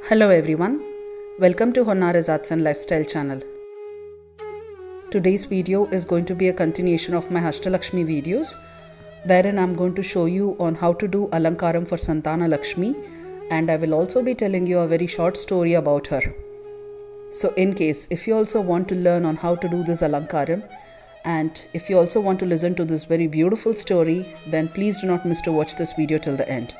Hello everyone, welcome to Honna's Arts and Lifestyle channel. Today's video is going to be a continuation of my Ashtalakshmi videos, wherein I'm going to show you on how to do Alankaram for Santan Lakshmi, and I will also be telling you a very short story about her. So in case if you also want to learn on how to do this Alankaram, and if you also want to listen to this very beautiful story, then please do not miss to watch this video till the end.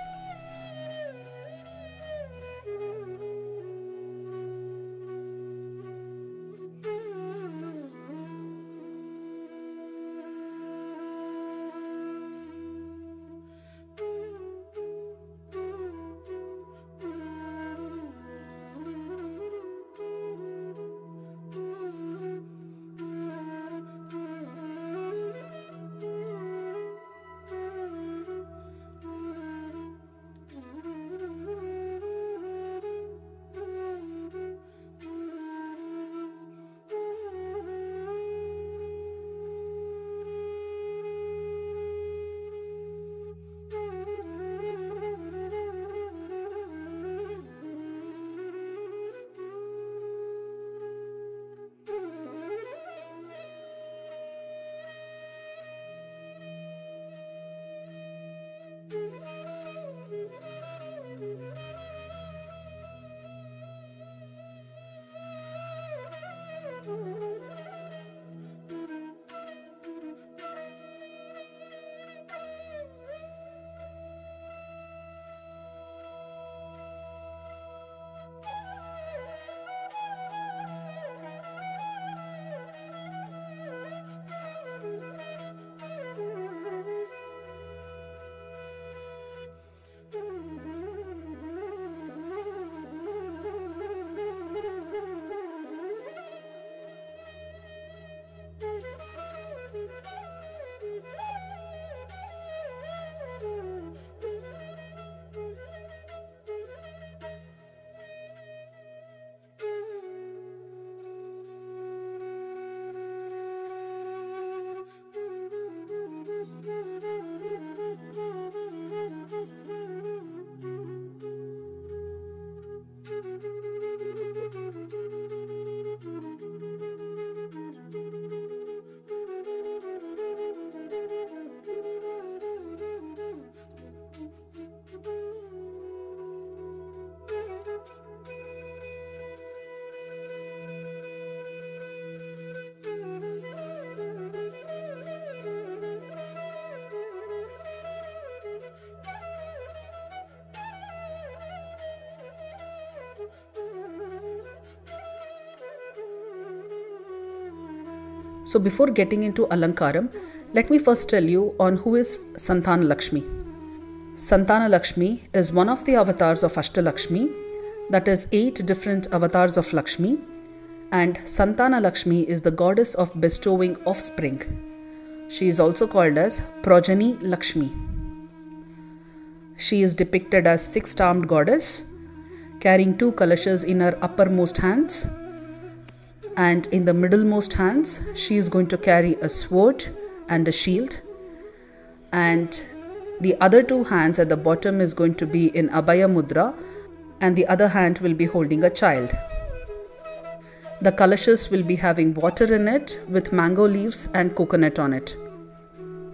So before getting into Alankaram, let me first tell you on who is Santan Lakshmi. Santan Lakshmi is one of the avatars of Ashtalakshmi, that is 8 different avatars of Lakshmi, and Santan Lakshmi is the goddess of bestowing offspring. She is also called as Progeny Lakshmi. She is depicted as 6-armed goddess, carrying 2 kalashas in her uppermost hands, and in the middlemost hands she is going to carry a sword and a shield, and the other 2 hands at the bottom is going to be in Abhaya Mudra, and the other hand will be holding a child. The kalashas will be having water in it with mango leaves and coconut on it.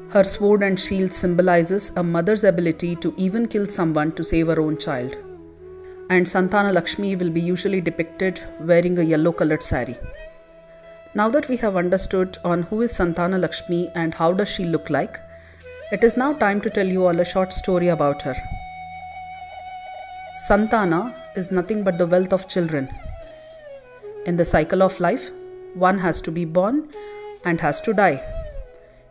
Her sword and shield symbolizes a mother's ability to even kill someone to save her own child. And Santan Lakshmi will be usually depicted wearing a yellow colored sari. Now that we have understood on who is Santan Lakshmi and how does she look like, it is now time to tell you all a short story about her. Santhana is nothing but the wealth of children. In the cycle of life, one has to be born and has to die.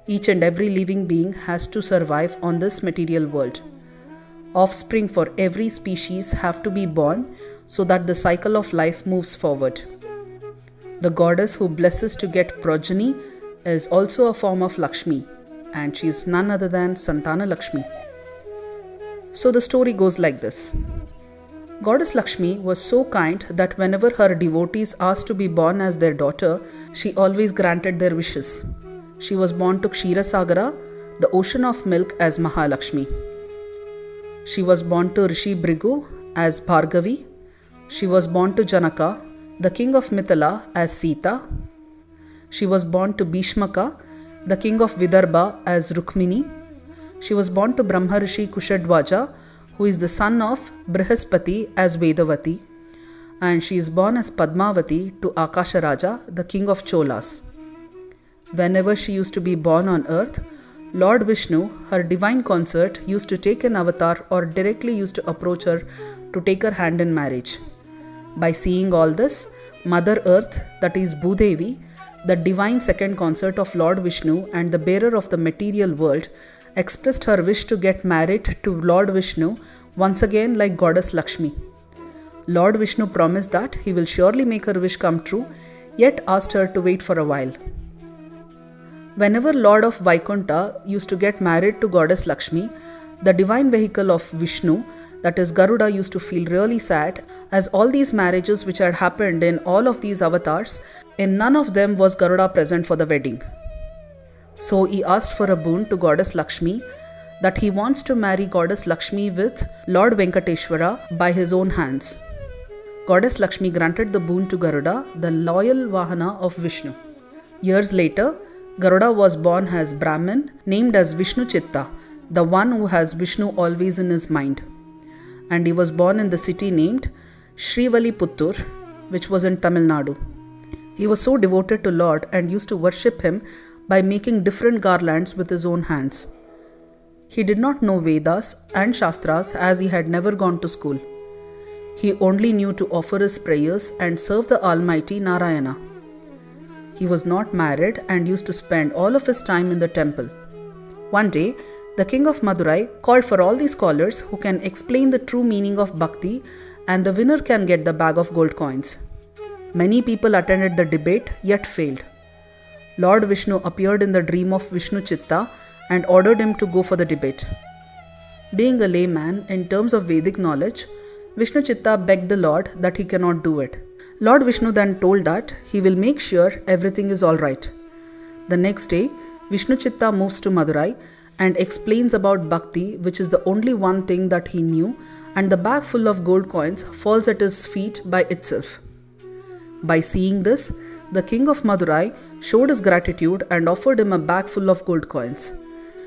Each and every living being has to survive on this material world. Offspring for every species have to be born so that the cycle of life moves forward. The goddess who blesses to get progeny is also a form of Lakshmi, and she is none other than Santan Lakshmi. So the story goes like this. Goddess Lakshmi was so kind that whenever her devotees asked to be born as their daughter, she always granted their wishes. She was born to Ksheerasagara, the ocean of milk, as Mahalakshmi. She was born to Rishi Bhrigu as Bhargavi, She was born to Janaka, the king of Mithila, as Sita. She was born to Bhishmaka, the king of Vidarbha, as Rukmini. She was born to Brahmarishi Kushadwaja, who is the son of Brihaspati, as Vedavati. And she is born as Padmavati to Akasharaja, the king of Cholas. Whenever she used to be born on earth, Lord Vishnu, her divine consort, used to take an avatar or directly used to approach her to take her hand in marriage. By seeing all this, Mother Earth, that is Bhudevi, the divine second consort of Lord Vishnu and the bearer of the material world, expressed her wish to get married to Lord Vishnu once again like Goddess Lakshmi. Lord Vishnu promised that he will surely make her wish come true, yet asked her to wait for a while. Whenever Lord of Vaikunta used to get married to Goddess Lakshmi, the divine vehicle of Vishnu, that is Garuda, used to feel really sad, as all these marriages which had happened in all of these avatars, in none of them was Garuda present for the wedding. So he asked for a boon to Goddess Lakshmi, that he wants to marry Goddess Lakshmi with Lord Venkateshwara by his own hands. Goddess Lakshmi granted the boon to Garuda, the loyal Vahana of Vishnu. Years later, Garuda was born as Brahmin, named as Vishnu Chitta, the one who has Vishnu always in his mind. And he was born in the city named Sriviliputtur, which was in Tamil Nadu. He was so devoted to Lord and used to worship him by making different garlands with his own hands. He did not know Vedas and Shastras as he had never gone to school. He only knew to offer his prayers and serve the Almighty Narayana. He was not married and used to spend all of his time in the temple. One day, the king of Madurai called for all the scholars who can explain the true meaning of bhakti, and the winner can get the bag of gold coins. Many people attended the debate yet failed. Lord Vishnu appeared in the dream of Vishnu Chitta and ordered him to go for the debate. Being a layman in terms of Vedic knowledge, Vishnu Chitta begged the Lord that he cannot do it. Lord Vishnu then told that he will make sure everything is alright. The next day, Vishnu Chitta moves to Madurai and explains about bhakti, which is the only one thing that he knew, and the bag full of gold coins falls at his feet by itself. By seeing this, the king of Madurai showed his gratitude and offered him a bag full of gold coins.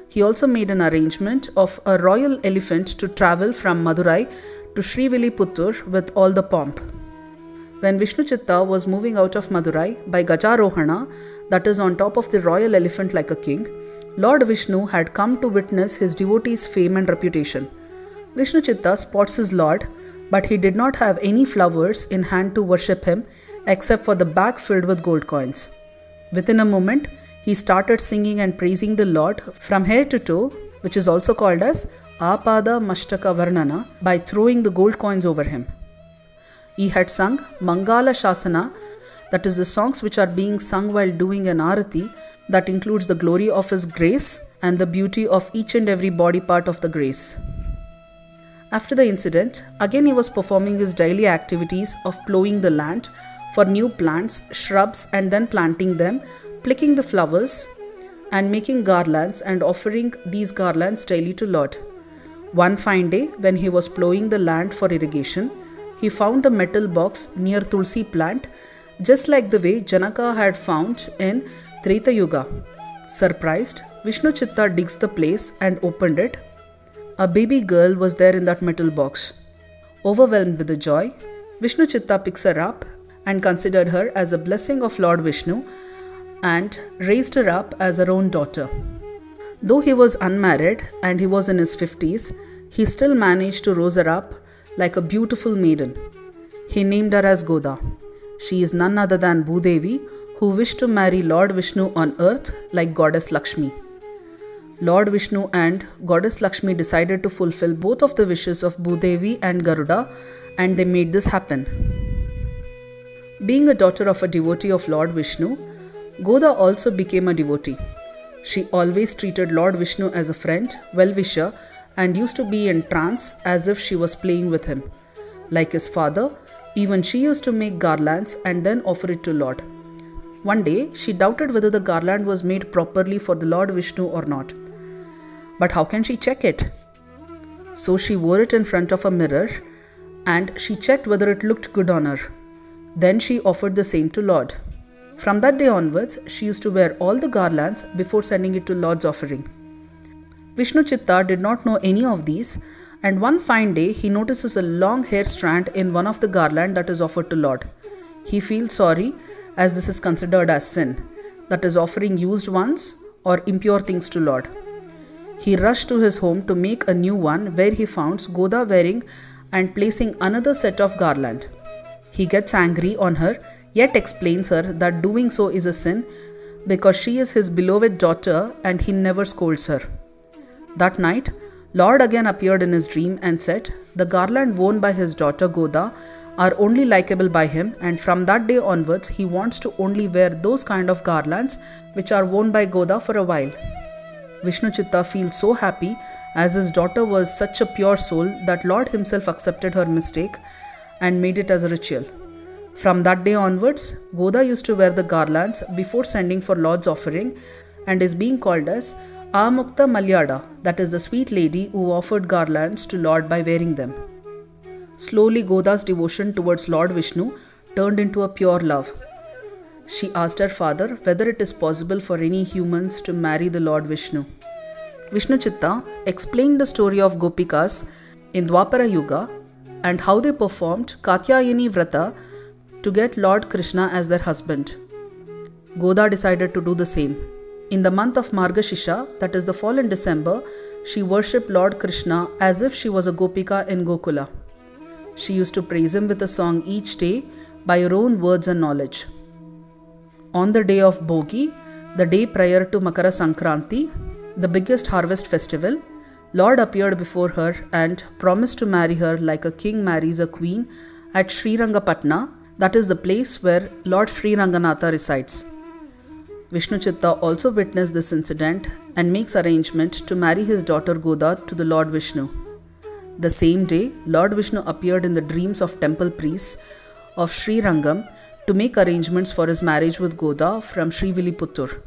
He also made an arrangement of a royal elephant to travel from Madurai to Sriviliputtur with all the pomp. When Vishnu Chitta was moving out of Madurai by Gajarohana, that is on top of the royal elephant like a king, Lord Vishnu had come to witness his devotees' fame and reputation. Vishnu Chitta spots his lord, but he did not have any flowers in hand to worship him except for the bag filled with gold coins. Within a moment, he started singing and praising the Lord from head to toe, which is also called as Apada Mashtaka Varnana, by throwing the gold coins over him. He had sung Mangala Shasana, that is the songs which are being sung while doing an arati, that includes the glory of his grace and the beauty of each and every body part of the grace. After the incident, again he was performing his daily activities of plowing the land for new plants, shrubs, and then planting them, picking the flowers and making garlands and offering these garlands daily to Lord. One fine day, when he was plowing the land for irrigation, he found a metal box near Tulsi plant, just like the way Janaka had found in Treta Yuga. Surprised, Vishnu Chitta digs the place and opened it. A baby girl was there in that metal box. Overwhelmed with the joy, Vishnu Chitta picks her up and considered her as a blessing of Lord Vishnu and raised her up as her own daughter. Though he was unmarried and he was in his 50s, he still managed to raise her up like a beautiful maiden. He named her as Goda. She is none other than Bhudevi, who wished to marry Lord Vishnu on earth like Goddess Lakshmi. Lord Vishnu and Goddess Lakshmi decided to fulfill both of the wishes of Bhudevi and Garuda, and they made this happen. Being a daughter of a devotee of Lord Vishnu, Goda also became a devotee. She always treated Lord Vishnu as a friend, well-wisher, and used to be in trance as if she was playing with him. Like his father, even she used to make garlands and then offer it to Lord. One day, she doubted whether the garland was made properly for the Lord Vishnu or not. But how can she check it? So she wore it in front of a mirror and she checked whether it looked good on her. Then she offered the same to Lord. From that day onwards, she used to wear all the garlands before sending it to Lord's offering. Vishnu Chitta did not know any of these, and one fine day he notices a long hair strand in one of the garland that is offered to Lord. He feels sorry as this is considered as sin, that is offering used ones or impure things to Lord. He rushed to his home to make a new one where he found Goda wearing and placing another set of garland. He gets angry on her, yet explains her that doing so is a sin because she is his beloved daughter and he never scolds her. That night, Lord again appeared in his dream and said the garland worn by his daughter Goda are only likable by him, and from that day onwards he wants to only wear those kind of garlands which are worn by Goda for a while. Vishnu Chitta feels so happy as his daughter was such a pure soul that Lord himself accepted her mistake and made it as a ritual. From that day onwards, Goda used to wear the garlands before sending for Lord's offering and is being called as Amukta Malyada, that is the sweet lady who offered garlands to Lord by wearing them. Slowly Goda's devotion towards Lord Vishnu turned into a pure love. She asked her father whether it is possible for any humans to marry the Lord Vishnu. Vishnu Chitta explained the story of Gopikas in Dwapara Yuga and how they performed Katyayani Vrata to get Lord Krishna as their husband. Goda decided to do the same. In the month of Margashisha, that is the fall in December, she worshipped Lord Krishna as if she was a Gopika in Gokula. She used to praise him with a song each day by her own words and knowledge. On the day of Bhogi, the day prior to Makara Sankranti, the biggest harvest festival, Lord appeared before her and promised to marry her like a king marries a queen at Srirangapatna, that is the place where Lord Sri Ranganatha resides. Vishnu Chitta also witnessed this incident and makes arrangement to marry his daughter Goda to the Lord Vishnu. The same day, Lord Vishnu appeared in the dreams of temple priests of Sri Rangam to make arrangements for his marriage with Goda from Sriviliputtur.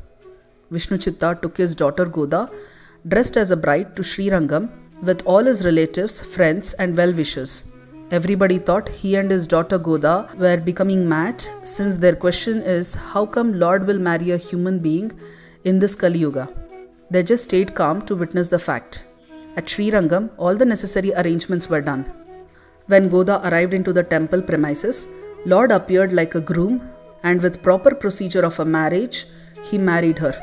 Vishnu Chitta took his daughter Goda, dressed as a bride, to Sri Rangam with all his relatives, friends and well-wishers. Everybody thought he and his daughter Goda were becoming mad, since their question is how come Lord will marry a human being in this Kali Yuga. They just stayed calm to witness the fact. At Sri Rangam, all the necessary arrangements were done. When Goda arrived into the temple premises, Lord appeared like a groom and with proper procedure of a marriage, he married her.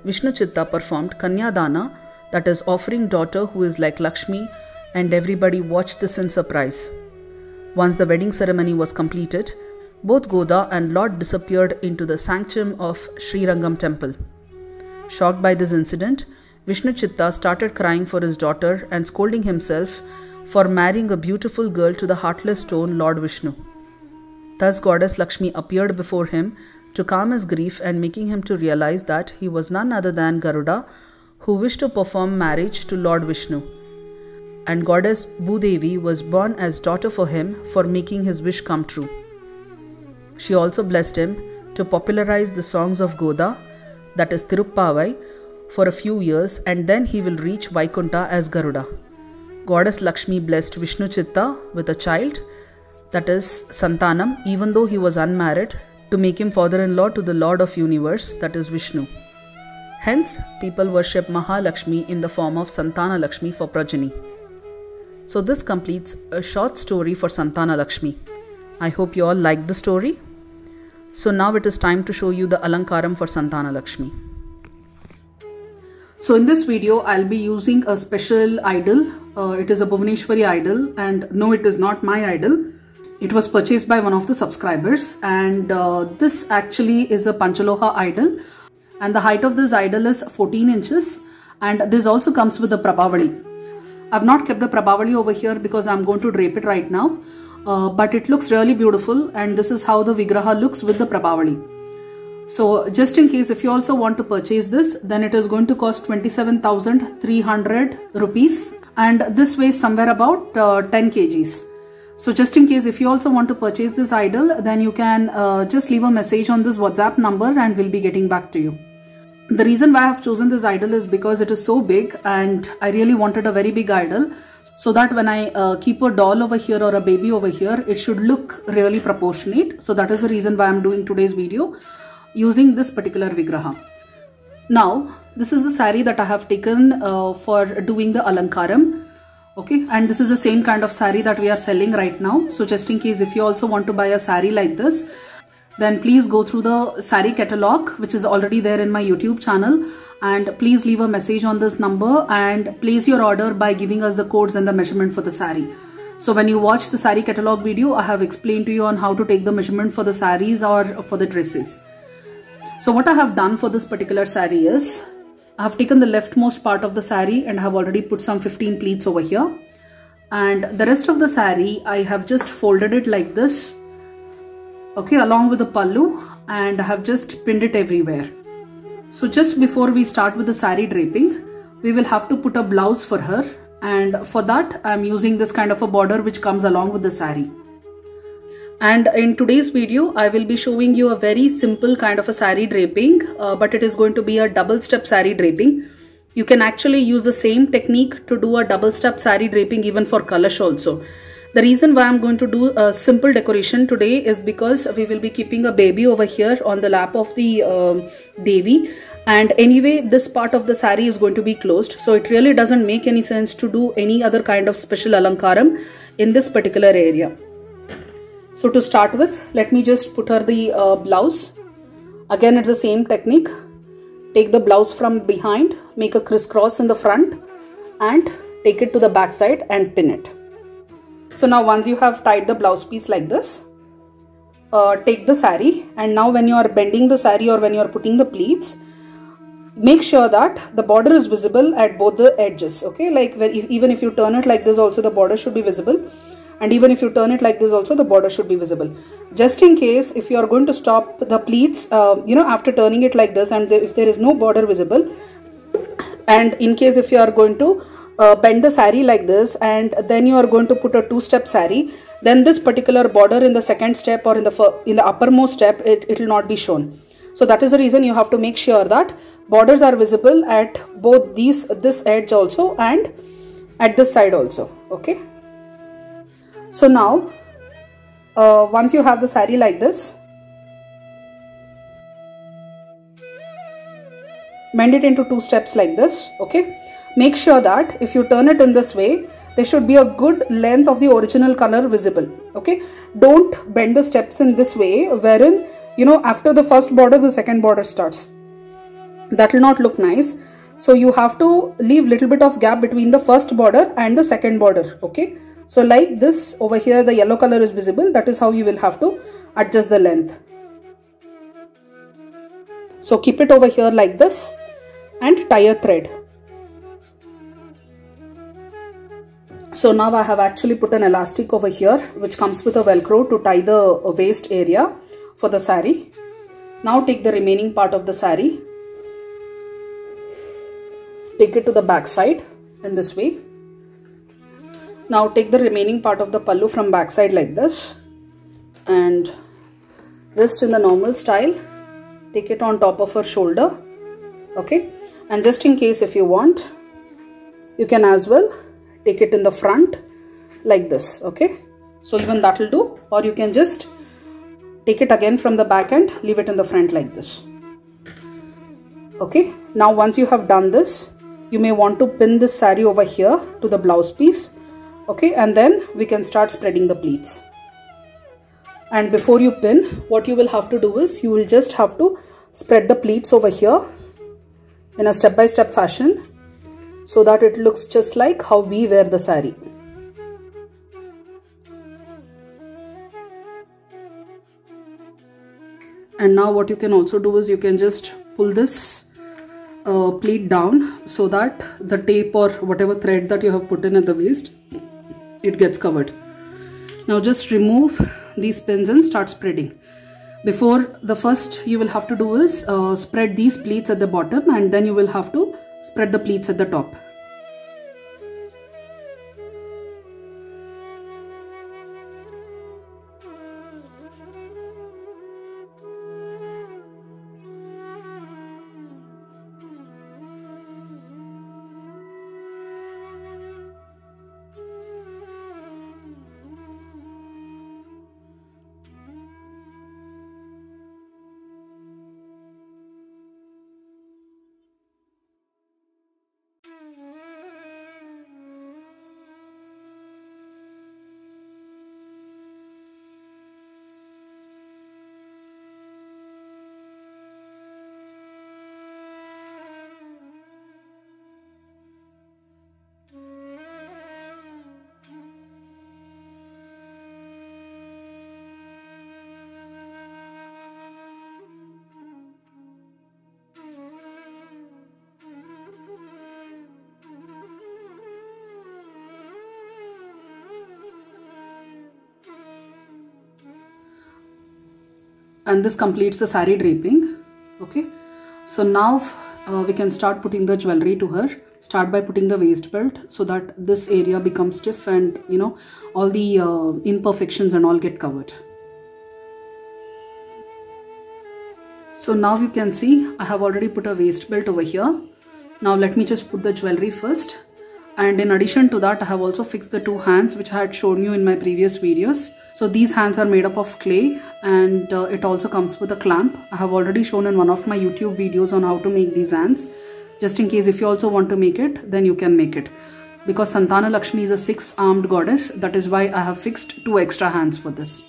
Vishnu Chitta performed Kanyadana, that is offering daughter who is like Lakshmi, and everybody watched this in surprise. Once the wedding ceremony was completed, both Goda and Lord disappeared into the sanctum of Sri Rangam temple. Shocked by this incident, Vishnu Chitta started crying for his daughter and scolding himself for marrying a beautiful girl to the heartless stone Lord Vishnu. Thus Goddess Lakshmi appeared before him to calm his grief and making him to realize that he was none other than Garuda, who wished to perform marriage to Lord Vishnu. And Goddess Bhudevi was born as daughter for him for making his wish come true. She also blessed him to popularize the songs of Goda, that is Tiruppavai, for a few years, and then he will reach Vaikunta as Garuda. Goddess Lakshmi blessed Vishnu Chitta with a child, that is Santanam, even though he was unmarried, to make him father-in-law to the Lord of Universe, that is Vishnu. Hence, people worship Mahalakshmi in the form of Santan Lakshmi for progeny. So this completes a short story for Santan Lakshmi. I hope you all liked the story. So now it is time to show you the Alankaram for Santan Lakshmi. So in this video, I'll be using a special idol. It is a Bhuvaneshwari idol, and no, it is not my idol. It was purchased by one of the subscribers, and this actually is a Panchaloha idol, and the height of this idol is 14 inches, and this also comes with the Prabhavali. I've not kept the Prabhavali over here because I'm going to drape it right now, but it looks really beautiful, and this is how the Vigraha looks with the Prabhavali. So just in case if you also want to purchase this, then it is going to cost 27,300 rupees, and this weighs somewhere about 10 kgs. So just in case if you also want to purchase this idol, then you can just leave a message on this WhatsApp number and we'll be getting back to you. The reason why I have chosen this idol is because it is so big and I really wanted a very big idol. so that when I keep a doll over here or a baby over here, it should look really proportionate. So that is the reason why I'm doing today's video using this particular Vigraha. Now, this is the saree that I have taken for doing the Alankaram. Okay, and this is the same kind of saree that we are selling right now. So just in case if you also want to buy a saree like this, then please go through the saree catalog, which is already there in my YouTube channel. And please leave a message on this number and place your order by giving us the codes and the measurement for the saree. So when you watch the saree catalog video, I have explained to you on how to take the measurement for the sarees or for the dresses. So what I have done for this particular saree is, I have taken the leftmost part of the saree and I have already put some 15 pleats over here. And the rest of the saree, I have just folded it like this. Okay, along with the pallu, and I have just pinned it everywhere. So just before we start with the saree draping, we will have to put a blouse for her. And for that, I am using this kind of a border which comes along with the saree. And in today's video, I will be showing you a very simple kind of a saree draping, but it is going to be a double step saree draping. You can actually use the same technique to do a double step saree draping even for Kalash also. The reason why I'm going to do a simple decoration today is because we will be keeping a baby over here on the lap of the Devi. And anyway, this part of the saree is going to be closed. So it really doesn't make any sense to do any other kind of special alankaram in this particular area. So to start with, let me just put her the blouse. Again, it's the same technique. Take the blouse from behind, make a crisscross in the front and take it to the back side and pin it. So now once you have tied the blouse piece like this, take the saree, and now when you are bending the saree or when you are putting the pleats, make sure that the border is visible at both the edges. Okay, like even if you turn it like this also, the border should be visible. And even if you turn it like this also, the border should be visible. Just in case if you are going to stop the pleats, after turning it like this, and if there is no border visible, and in case if you are going to bend the saree like this and then you are going to put a two-step saree, then this particular border in the second step or in the uppermost step, it will not be shown. So that is the reason you have to make sure that borders are visible at both this edge also and at this side also. Okay. So now, once you have the saree like this, bend it into two steps like this. Okay. Make sure that if you turn it in this way, there should be a good length of the original color visible. Okay. Don't bend the steps in this way, wherein, after the first border, the second border starts. That will not look nice. So you have to leave little bit of gap between the first border and the second border. Okay. So like this over here, the yellow color is visible. That is how you will have to adjust the length. So keep it over here like this and tie a thread. So now I have actually put an elastic over here which comes with a velcro to tie the waist area for the saree. Now take the remaining part of the saree, take it to the back side in this way. Now take the remaining part of the pallu from back side like this and just in the normal style, take it on top of her shoulder. Okay, and just in case if you want, you can as well take it in the front like this. Okay, so even that will do, or you can just take it again from the back and leave it in the front like this. Okay, now once you have done this, you may want to pin this saree over here to the blouse piece. Okay, and then we can start spreading the pleats. And before you pin, what you will have to do is you will just have to spread the pleats over here in a step-by-step fashion so that it looks just like how we wear the saree. And now what you can also do is you can just pull this pleat down so that the tape or whatever thread that you have put in at the waist, it gets covered. Now just remove these pins and start spreading. Before the first you will have to do is spread these pleats at the bottom, and then you will have to spread the pleats at the top. And this completes the saree draping. Okay, so now we can start putting the jewelry to her. Start by putting the waist belt so that this area becomes stiff and you know all the imperfections and all get covered. So now you can see I have already put a waist belt over here. Now let me just put the jewelry first. And in addition to that, I have also fixed the two hands which I had shown you in my previous videos. So these hands are made up of clay and it also comes with a clamp. I have already shown in one of my YouTube videos on how to make these hands. Just in case if you also want to make it, then you can make it. Because Santan Lakshmi is a 6-armed goddess, that is why I have fixed 2 extra hands for this.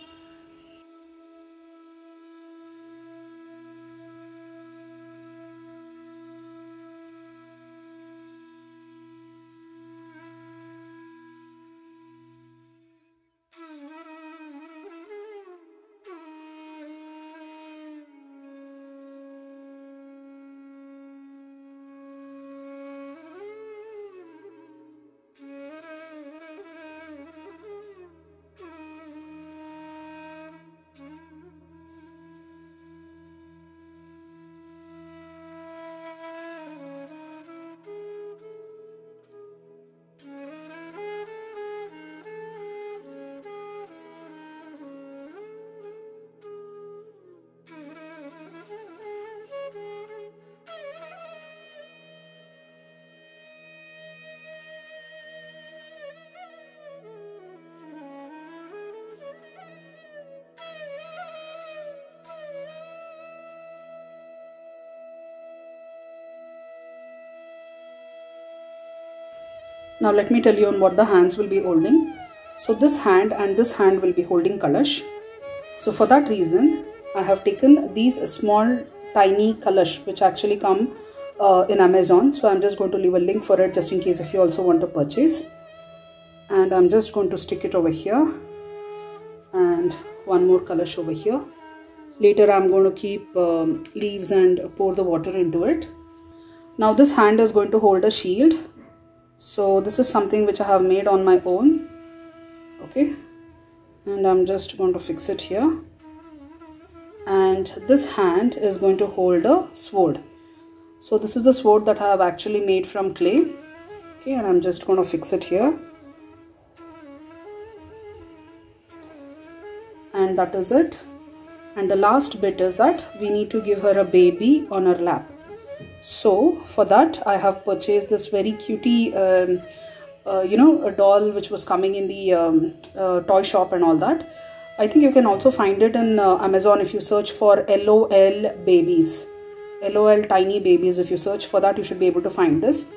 Now let me tell you on what the hands will be holding. So this hand and this hand will be holding Kalash. So for that reason, I have taken these small tiny Kalash which actually come in Amazon. So I'm just going to leave a link for it just in case if you also want to purchase. And I'm just going to stick it over here. And one more Kalash over here. Later I'm going to keep leaves and pour the water into it. Now this hand is going to hold a shield. So this is something which I have made on my own. Okay, and I'm just going to fix it here. And this hand is going to hold a sword. So this is the sword that I have actually made from clay. Okay, and I'm just going to fix it here. And that is it. And the last bit is that we need to give her a baby on her lap. So for that I have purchased this very cutie a doll which was coming in the toy shop and all that. I think you can also find it in Amazon if you search for LOL babies, LOL tiny babies. If you search for that, you should be able to find this.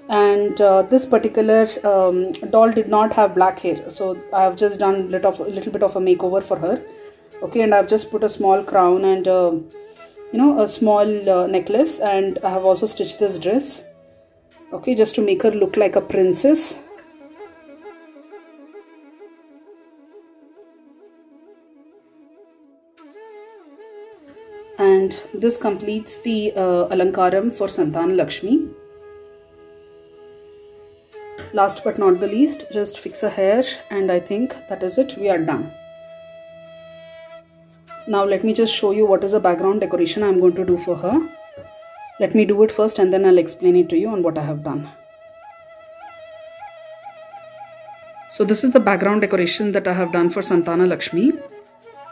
And this particular doll did not have black hair, so I have just done a little bit of a makeover for her. Okay, and I've just put a small crown and a small necklace, and I have also stitched this dress, okay, just to make her look like a princess. And this completes the Alankaram for Santan Lakshmi. Last but not the least, just fix her hair, and I think that is it. We are done. Now let me just show you what is the background decoration I am going to do for her. Let me do it first and then I'll explain it to you on what I have done. So this is the background decoration that I have done for Santan Lakshmi.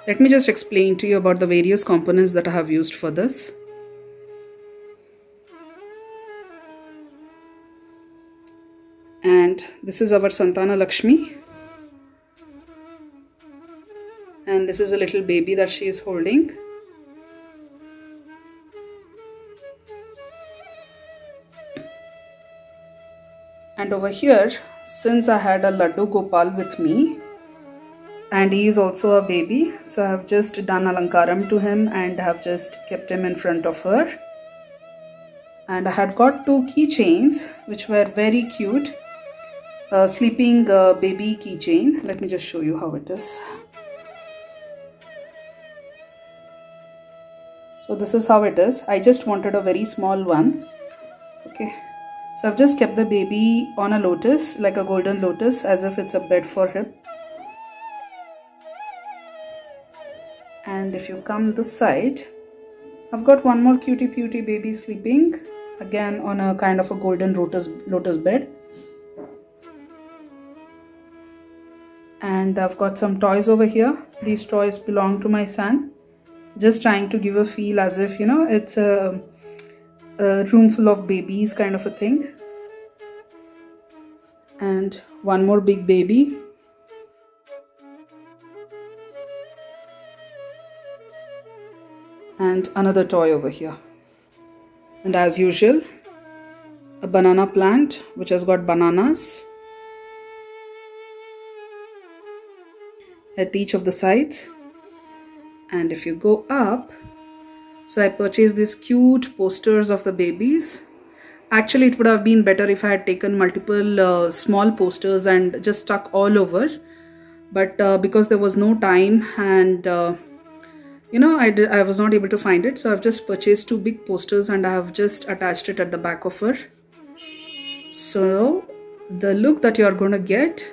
Let me just explain to you about the various components that I have used for this. And this is our Santan Lakshmi. And this is a little baby that she is holding. And over here, since I had a Laddu Gopal with me, and he is also a baby, so I have just done Alankaram to him and have just kept him in front of her. And I had got 2 keychains which were very cute. Sleeping baby keychain. Let me just show you how it is. So this is how it is. I just wanted a very small one. Okay. So I've just kept the baby on a lotus, like a golden lotus, as if it's a bed for him. And if you come this side, I've got one more cutie beauty baby sleeping, again on a kind of a golden lotus bed. And I've got some toys over here. These toys belong to my son. Just trying to give a feel as if, you know, it's a room full of babies kind of a thing. And one more big baby. And another toy over here. And as usual, a banana plant which has got bananas at each of the sides. And if you go up, so I purchased these cute posters of the babies. Actually, it would have been better if I had taken multiple small posters and just stuck all over. But because there was no time and you know, I was not able to find it. So I've just purchased 2 big posters and I have just attached it at the back of her. So the look that you are going to get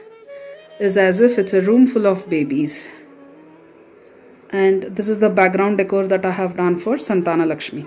is as if it's a room full of babies. And this is the background decor that I have done for Santan Lakshmi.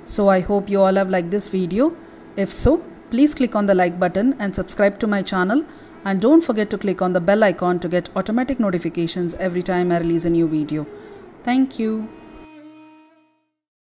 So I hope you all have liked this video. If so, please click on the like button and subscribe to my channel, and don't forget to click on the bell icon to get automatic notifications every time I release a new video. Thank you.